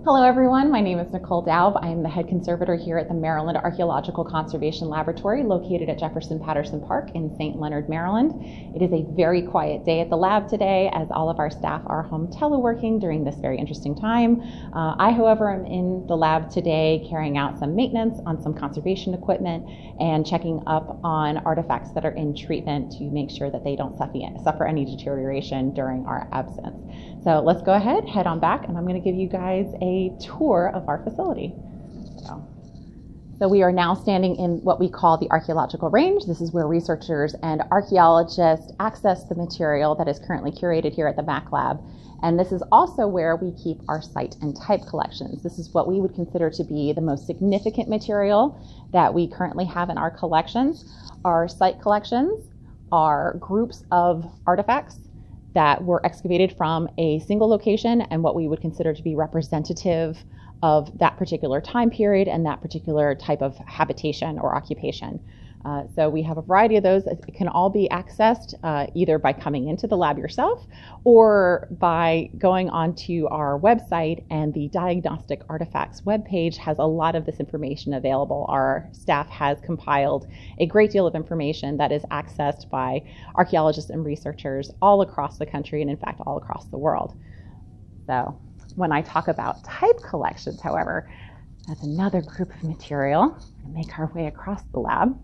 Hello everyone, my name is Nichole. I am the head conservator here at the Maryland Archaeological Conservation Laboratory located at Jefferson Patterson Park in St. Leonard, Maryland. It is a very quiet day at the lab today as all of our staff are home teleworking during this very interesting time. I, however, am in the lab today carrying out some maintenance on some conservation equipment and checking up on artifacts that are in treatment to make sure that they don't suffer any deterioration during our absence. So let's go ahead, head on back, and I'm going to give you guys a tour of our facility. So we are now standing in what we call the archaeological range. This is where researchers and archaeologists access the material that is currently curated here at the MAC Lab. And this is also where we keep our site and type collections. This is what we would consider to be the most significant material that we currently have in our collections. Our site collections are groups of artifacts that were excavated from a single location and what we would consider to be representative of that particular time period and that particular type of habitation or occupation. So we have a variety of those. It can all be accessed either by coming into the lab yourself or by going onto our website, and the Diagnostic Artifacts webpage has a lot of this information available. Our staff has compiled a great deal of information that is accessed by archaeologists and researchers all across the country and in fact all across the world. So when I talk about type collections, however, that's another group of material. We'll make our way across the lab.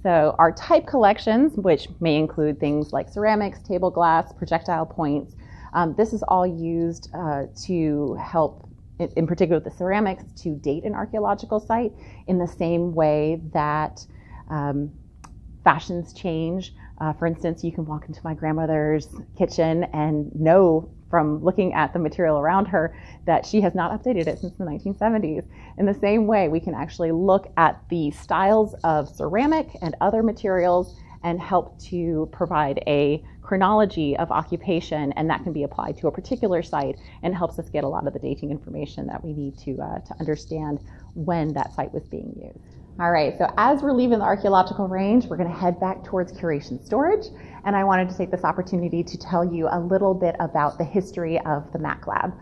So our type collections, which may include things like ceramics, table glass, projectile points, this is all used to help, in particular the ceramics, to date an archaeological site in the same way that fashions change. For instance, you can walk into my grandmother's kitchen and know from looking at the material around her that she has not updated it since the 1970s. In the same way, we can actually look at the styles of ceramic and other materials and help to provide a chronology of occupation, and that can be applied to a particular site and helps us get a lot of the dating information that we need to understand when that site was being used. All right, so as we're leaving the archaeological range, we're going to head back towards curation storage, and I wanted to take this opportunity to tell you a little bit about the history of the MAC Lab.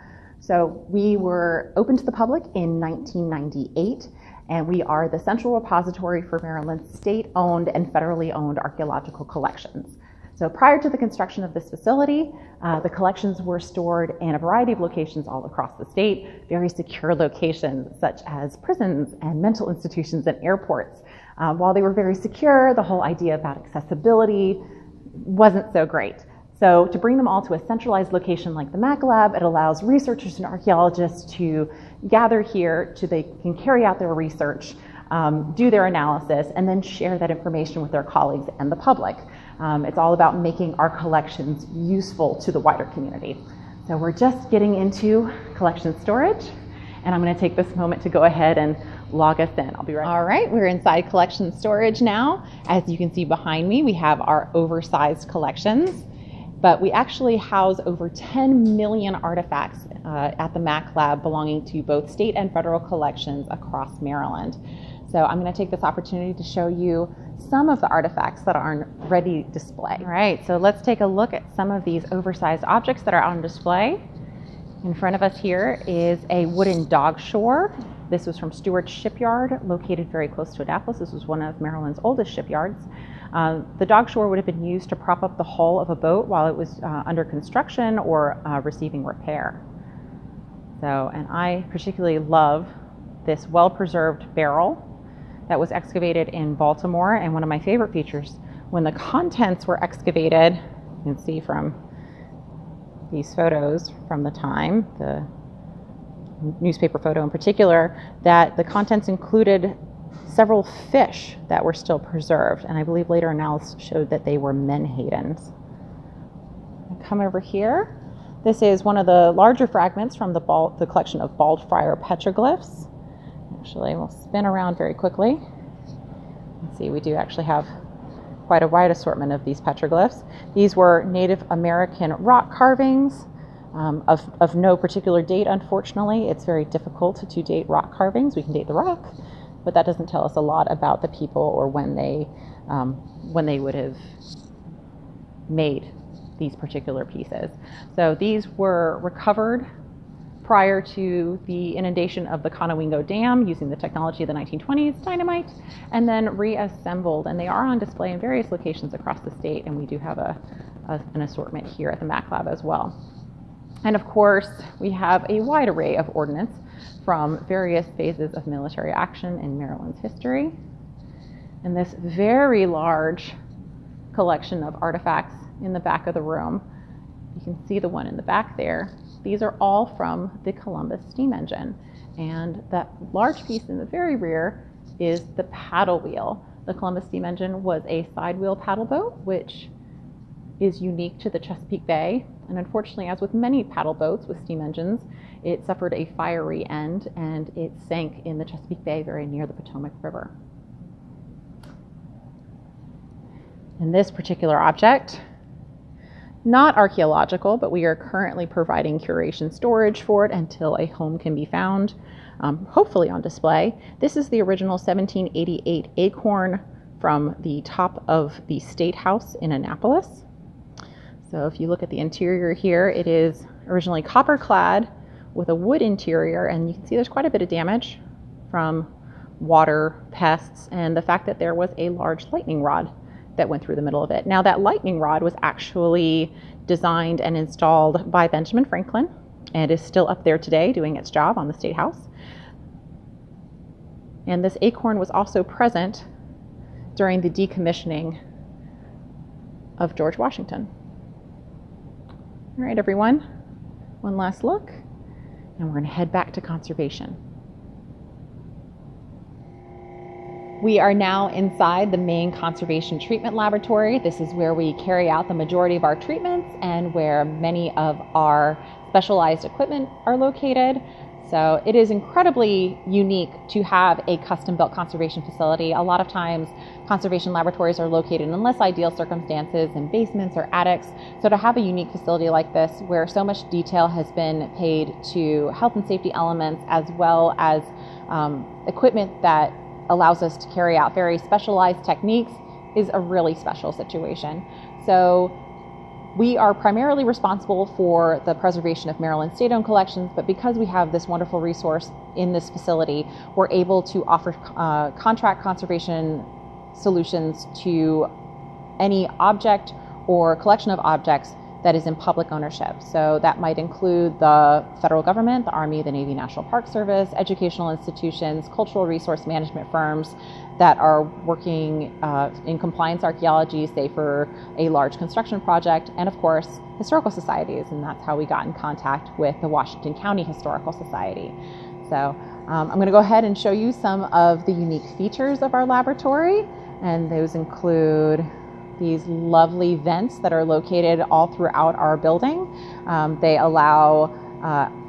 So we were open to the public in 1998, and we are the central repository for Maryland's state-owned and federally owned archaeological collections. So prior to the construction of this facility, the collections were stored in a variety of locations all across the state, very secure locations such as prisons and mental institutions and airports. While they were very secure, the whole idea about accessibility wasn't so great. So to bring them all to a centralized location like the MAC Lab, it allows researchers and archaeologists to gather here so they can carry out their research, do their analysis, and then share that information with their colleagues and the public. It's all about making our collections useful to the wider community. So we're just getting into collection storage, and I'm going to take this moment to go ahead and log us in. I'll be right back. All right, we're inside collection storage now. As you can see behind me, we have our oversized collections, but we actually house over 10 million artifacts at the MAC Lab belonging to both state and federal collections across Maryland. So I'm going to take this opportunity to show you some of the artifacts that are on ready display. All right, so let's take a look at some of these oversized objects that are on display. In front of us here is a wooden dog shore. This was from Stewart's Shipyard, located very close to Annapolis. This was one of Maryland's oldest shipyards. The dog shore would have been used to prop up the hull of a boat while it was under construction or receiving repair. So, and I particularly love this well-preserved barrel that was excavated in Baltimore, and one of my favorite features, when the contents were excavated, you can see from these photos from the time, the newspaper photo in particular, that the contents included several fish that were still preserved, and I believe later analysis showed that they were menhadens. Come over here. This is one of the larger fragments from the collection of bald friar petroglyphs. Actually, we'll spin around very quickly. Let's see, we do actually have quite a wide assortment of these petroglyphs. These were Native American rock carvings of no particular date, unfortunately. It's very difficult to date rock carvings. We can date the rock, but that doesn't tell us a lot about the people or when they would have made these particular pieces. So these were recovered prior to the inundation of the Conowingo Dam using the technology of the 1920s, dynamite, and then reassembled. And they are on display in various locations across the state, and we do have an assortment here at the Mac Lab as well. And of course, we have a wide array of ordnance from various phases of military action in Maryland's history. And this very large collection of artifacts in the back of the room, you can see the one in the back there. These are all from the Columbus steam engine. And that large piece in the very rear is the paddle wheel. The Columbus steam engine was a side wheel paddle boat, which is unique to the Chesapeake Bay. And unfortunately, as with many paddle boats with steam engines, it suffered a fiery end and it sank in the Chesapeake Bay very near the Potomac River. And this particular object, not archaeological, but we are currently providing curation storage for it until a home can be found, hopefully on display. This is the original 1788 acorn from the top of the State House in Annapolis. So if you look at the interior here, it is originally copper clad with a wood interior, and you can see there's quite a bit of damage from water, pests, and the fact that there was a large lightning rod that went through the middle of it. Now that lightning rod was actually designed and installed by Benjamin Franklin and is still up there today doing its job on the State House. And this acorn was also present during the decommissioning of George Washington. All right, everyone, one last look, and we're going to head back to conservation. We are now inside the main conservation treatment laboratory. This is where we carry out the majority of our treatments and where many of our specialized equipment are located. So it is incredibly unique to have a custom-built conservation facility. A lot of times conservation laboratories are located in less ideal circumstances in basements or attics. So to have a unique facility like this where so much detail has been paid to health and safety elements as well as equipment that allows us to carry out very specialized techniques is a really special situation. So we are primarily responsible for the preservation of Maryland state-owned collections, but because we have this wonderful resource in this facility, we're able to offer contract conservation solutions to any object or collection of objects that is in public ownership. So that might include the federal government, the Army, the Navy National Park Service, educational institutions, cultural resource management firms that are working in compliance archaeology, say for a large construction project, and of course, historical societies, and that's how we got in contact with the Washington County Historical Society. So I'm going to go ahead and show you some of the unique features of our laboratory, and those include these lovely vents that are located all throughout our building. They allow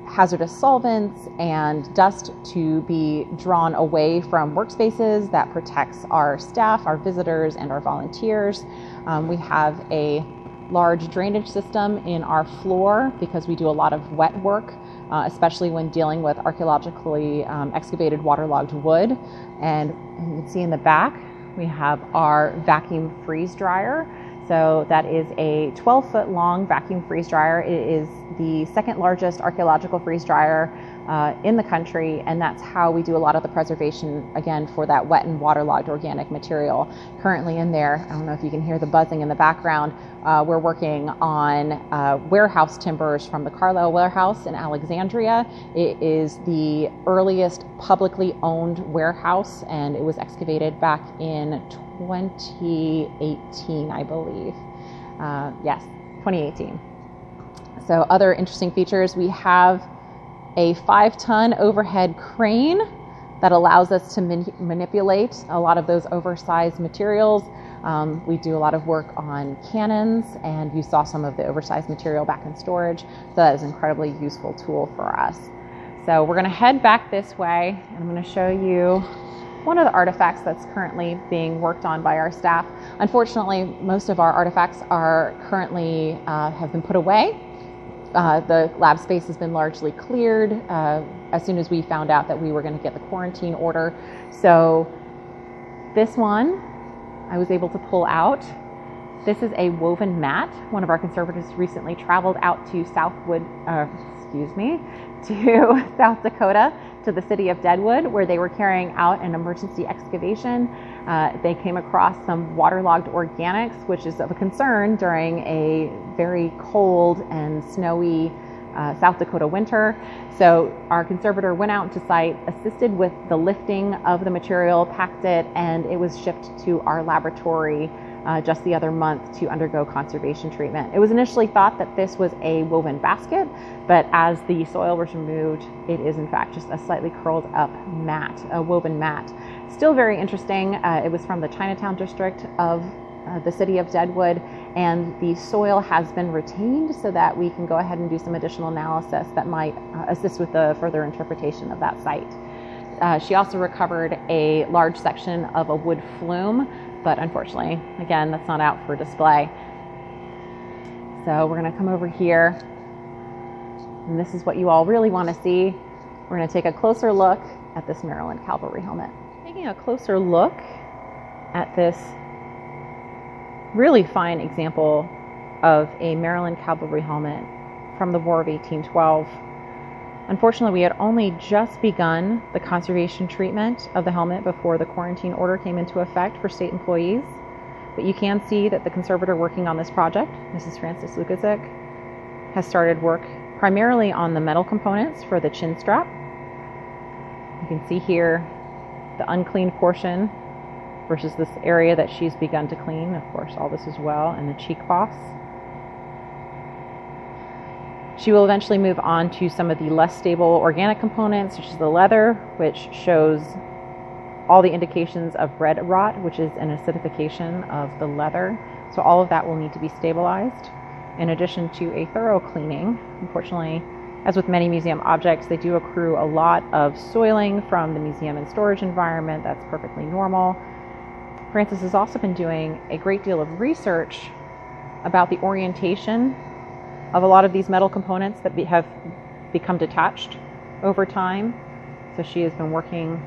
hazardous solvents and dust to be drawn away from workspaces. That protects our staff, our visitors, and our volunteers. We have a large drainage system in our floor because we do a lot of wet work, especially when dealing with archaeologically excavated waterlogged wood. And you can see in the back, we have our vacuum freeze dryer. So that is a 12-foot long vacuum freeze dryer. It is the second largest archaeological freeze dryer in the country, and that's how we do a lot of the preservation, again, for that wet and waterlogged organic material. Currently in there, I don't know if you can hear the buzzing in the background, we're working on warehouse timbers from the Carlisle Warehouse in Alexandria. It is the earliest publicly owned warehouse, and it was excavated back in 2018, I believe. Yes, 2018. So other interesting features, we have a 5-ton overhead crane that allows us to manipulate a lot of those oversized materials. We do a lot of work on cannons, and you saw some of the oversized material back in storage. So that is an incredibly useful tool for us. So we're going to head back this way, and I'm going to show you one of the artifacts that's currently being worked on by our staff. Unfortunately, most of our artifacts are currently have been put away. The lab space has been largely cleared as soon as we found out that we were going to get the quarantine order. So this one I was able to pull out This is a woven mat. One of our conservators recently traveled out to South Dakota to the city of Deadwood, where they were carrying out an emergency excavation. They came across some waterlogged organics, which is of a concern during a very cold and snowy South Dakota winter. So our conservator went out to site, assisted with the lifting of the material, packed it, and it was shipped to our laboratory just the other month to undergo conservation treatment. It was initially thought that this was a woven basket, but as the soil was removed, it is in fact just a slightly curled up mat, a woven mat. Still very interesting. It was from the Chinatown district of the city of Deadwood, and the soil has been retained so that we can go ahead and do some additional analysis that might assist with the further interpretation of that site. She also recovered a large section of a wood flume, but unfortunately, again, that's not out for display. So we're going to come over here, and this is what you all really want to see. We're going to take a closer look at this Maryland Cavalry helmet. Taking a closer look at this really fine example of a Maryland Cavalry helmet from the War of 1812. Unfortunately, we had only just begun the conservation treatment of the helmet before the quarantine order came into effect for state employees. But you can see that the conservator working on this project, Mrs. Frances Lukaczyk, has started work primarily on the metal components for the chin strap. You can see here the uncleaned portion versus this area that she's begun to clean, of course, all this as well, and the cheek boss. She will eventually move on to some of the less stable organic components, such as the leather, which shows all the indications of red rot, which is an acidification of the leather. So all of that will need to be stabilized, in addition to a thorough cleaning. Unfortunately, as with many museum objects, they do accrue a lot of soiling from the museum and storage environment. That's perfectly normal. Frances has also been doing a great deal of research about the orientation of a lot of these metal components that have become detached over time. So she has been working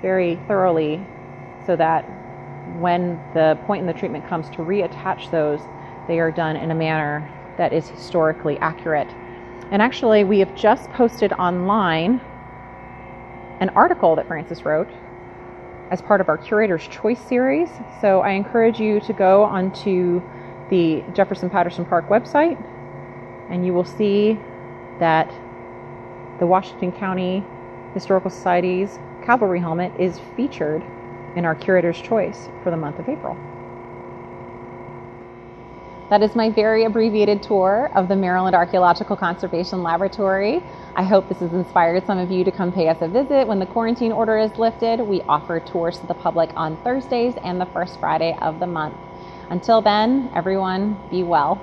very thoroughly so that when the point in the treatment comes to reattach those, they are done in a manner that is historically accurate. And actually, we have just posted online an article that Frances wrote as part of our Curator's Choice series. So I encourage you to go onto the Jefferson-Patterson Park website, and you will see that the Washington County Historical Society's cavalry helmet is featured in our Curator's Choice for the month of April. That is my very abbreviated tour of the Maryland Archaeological Conservation Laboratory. I hope this has inspired some of you to come pay us a visit when the quarantine order is lifted. We offer tours to the public on Thursdays and the first Friday of the month. Until then, everyone, be well.